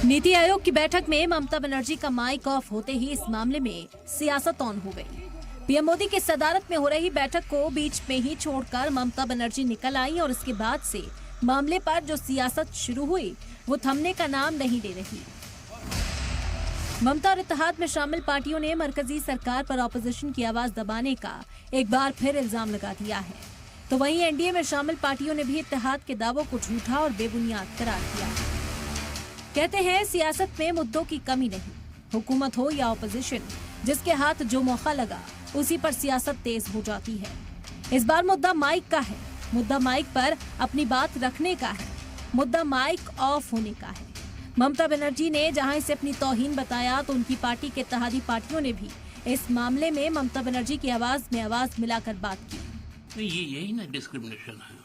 नीति आयोग की बैठक में ममता बनर्जी का माइक ऑफ होते ही इस मामले में सियासत ऑन हो गई। पीएम मोदी की सदारत में हो रही बैठक को बीच में ही छोड़कर ममता बनर्जी निकल आई और इसके बाद से मामले पर जो सियासत शुरू हुई वो थमने का नाम नहीं ले रही। ममता और इत्तेहाद में शामिल पार्टियों ने मरकजी सरकार पर ऑपोजिशन की आवाज दबाने का एक बार फिर इल्जाम लगा दिया है, तो वहीं एनडीए में शामिल पार्टियों ने भी इत्तेहाद के दावों को झूठा और बेबुनियाद करार दिया। कहते हैं सियासत में मुद्दों की कमी नहीं, हुकूमत हो या ऑपोजिशन, जिसके हाथ जो मौका लगा उसी पर सियासत तेज हो जाती है। इस बार मुद्दा माइक का है, मुद्दा माइक पर अपनी बात रखने का है, मुद्दा माइक ऑफ होने का है। ममता बनर्जी ने जहां इसे अपनी तौहीन बताया तो उनकी पार्टी के इत्तेहादी पार्टियों ने भी इस मामले में ममता बनर्जी की आवाज में आवाज मिलाकर बात की। यही ना डिस्क्रिमिनेशन है।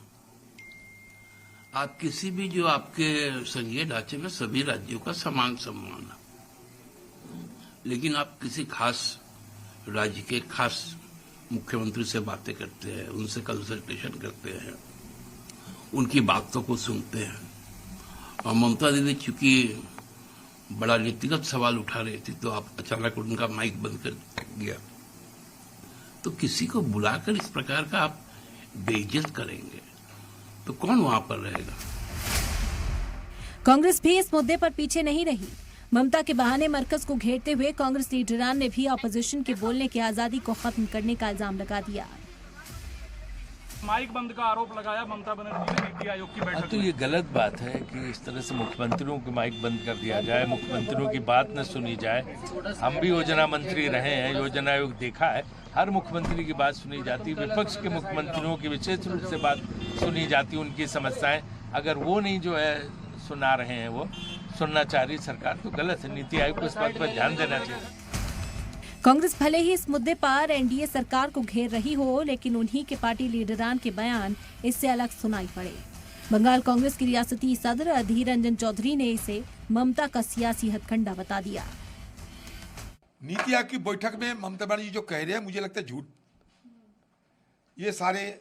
आप किसी भी जो आपके संघीय ढांचे में सभी राज्यों का समान सम्मान है, लेकिन आप किसी खास राज्य के खास मुख्यमंत्री से बातें करते हैं, उनसे कंसल्टेशन करते हैं, उनकी बातों को सुनते हैं। और ममता दीदी चूंकि बड़ा नीतिगत सवाल उठा रही थी तो आप अचानक उनका माइक बंद कर दिया, तो किसी को बुलाकर इस प्रकार का आप बेइज्जत करेंगे तो कौन वहां पर रहेगा। कांग्रेस भी इस मुद्दे पर पीछे नहीं रही। ममता के बहाने मरकज को घेरते हुए कांग्रेस लीडरान ने भी ऑपोजिशन के बोलने की आजादी को खत्म करने का इल्जाम लगा दिया। माइक बंद का आरोप लगाया ममता बनर्जी ने नीति आयोग की बैठक। तो ये गलत बात है कि इस तरह से मुख्यमंत्रियों के माइक बंद कर दिया जाए, मुख्यमंत्रियों की बात न सुनी जाए। हम भी योजना मंत्री रहे हैं, योजना आयोग देखा है, हर मुख्यमंत्री की बात सुनी जाती, विपक्ष के मुख्यमंत्रियों की विशेष रूप से बात सुनी जाती, उनकी समस्याएं अगर वो नहीं जो है सुना रहे हैं, वो सुनना चाह रही सरकार, तो गलत है। नीति आयोग को इस बात पर ध्यान देना चाहिए। कांग्रेस भले ही इस मुद्दे पर एनडीए सरकार को घेर रही हो, लेकिन उन्हीं के पार्टी लीडरान के बयान इससे अलग सुनाई पड़े। बंगाल कांग्रेस की रियासती सदर अधीर रंजन चौधरी ने इसे ममता का सियासी हथकंडा बता दिया। नीति आयोग की बैठक में ममता बनर्जी जो कह रहे हैं, मुझे लगता है झूठ, ये सारे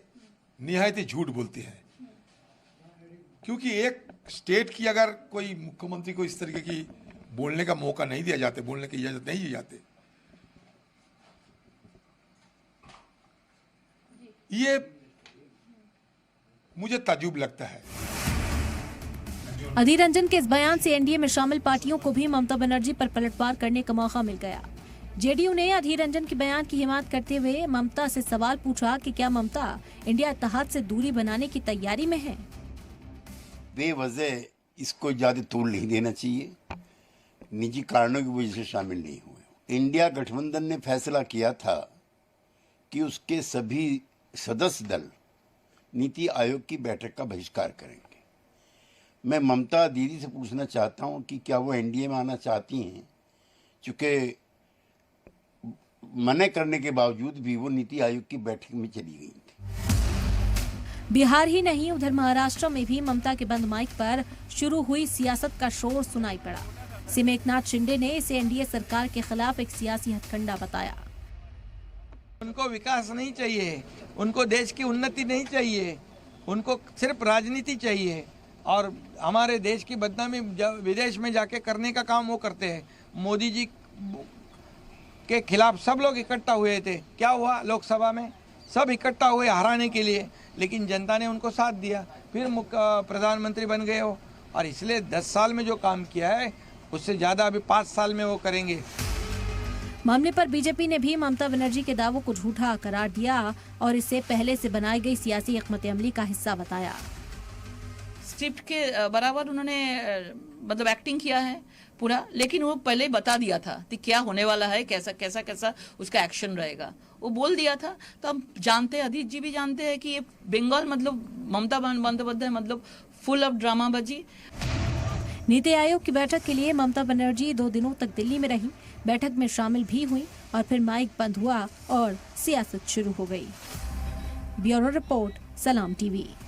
निहायत ही झूठ बोलते हैं। क्योंकि एक स्टेट की अगर कोई मुख्यमंत्री को इस तरीके की बोलने का मौका नहीं दिया जाता, बोलने की इजाजत नहीं दी जाती, ये मुझे ताज्जुब लगता है। अधीर रंजन के इस बयान से एनडीए में शामिल पार्टियों को भी ममता बनर्जी पर पलटवार करने का मौका मिल गया। जेडीयू ने अधीर रंजन के बयान की हिमायत करते हुए ममता से सवाल पूछा कि क्या ममता इंडिया इत्तेहाद से दूरी बनाने की तैयारी में है। बेवजह इसको ज्यादा तूल नहीं देना चाहिए, निजी कारणों की वजह से शामिल नहीं हुए। इंडिया गठबंधन ने फैसला किया था कि उसके सभी सदस्य दल नीति आयोग की बैठक का बहिष्कार करेंगे। मैं ममता दीदी से पूछना चाहता हूं कि क्या वो एनडीए में आना चाहती हैं, चूंकि मना करने के बावजूद भी वो नीति आयोग की बैठक में चली गई थी। बिहार ही नहीं, उधर महाराष्ट्र में भी ममता के बंद माइक पर शुरू हुई सियासत का शोर सुनाई पड़ा। सीएम एकनाथ शिंदे ने इसे एनडीए सरकार के खिलाफ एक सियासी हथकंडा बताया। उनको विकास नहीं चाहिए, उनको देश की उन्नति नहीं चाहिए, उनको सिर्फ राजनीति चाहिए और हमारे देश की बदनामी विदेश में जाके करने का काम वो करते हैं। मोदी जी के खिलाफ सब लोग इकट्ठा हुए थे, क्या हुआ लोकसभा में, सब इकट्ठा हुए हराने के लिए, लेकिन जनता ने उनको साथ दिया, फिर प्रधानमंत्री बन गए हो। और इसलिए 10 साल में जो काम किया है उससे ज़्यादा अभी 5 साल में वो करेंगे। मामले पर बीजेपी ने भी ममता बनर्जी के दावों को झूठा करार दिया और इसे पहले से बनाई गई सियासी हिकमत अमली का हिस्सा बताया। स्क्रिप्ट के बराबर उन्होंने मतलब एक्टिंग किया है पूरा, लेकिन वो पहले बता दिया था कि क्या होने वाला है, कैसा कैसा कैसा उसका एक्शन रहेगा, वो बोल दिया था। तो हम जानते हैं, अधीर जी भी जानते हैं कि ये बंगाल मतलब ममता बंदोपाध्याय मतलब फुल ऑफ ड्रामाबाजी। नीति आयोग की बैठक के लिए ममता बनर्जी 2 दिनों तक दिल्ली में रही, बैठक में शामिल भी हुई और फिर माइक बंद हुआ और सियासत शुरू हो गई। ब्यूरो रिपोर्ट, सलाम टीवी।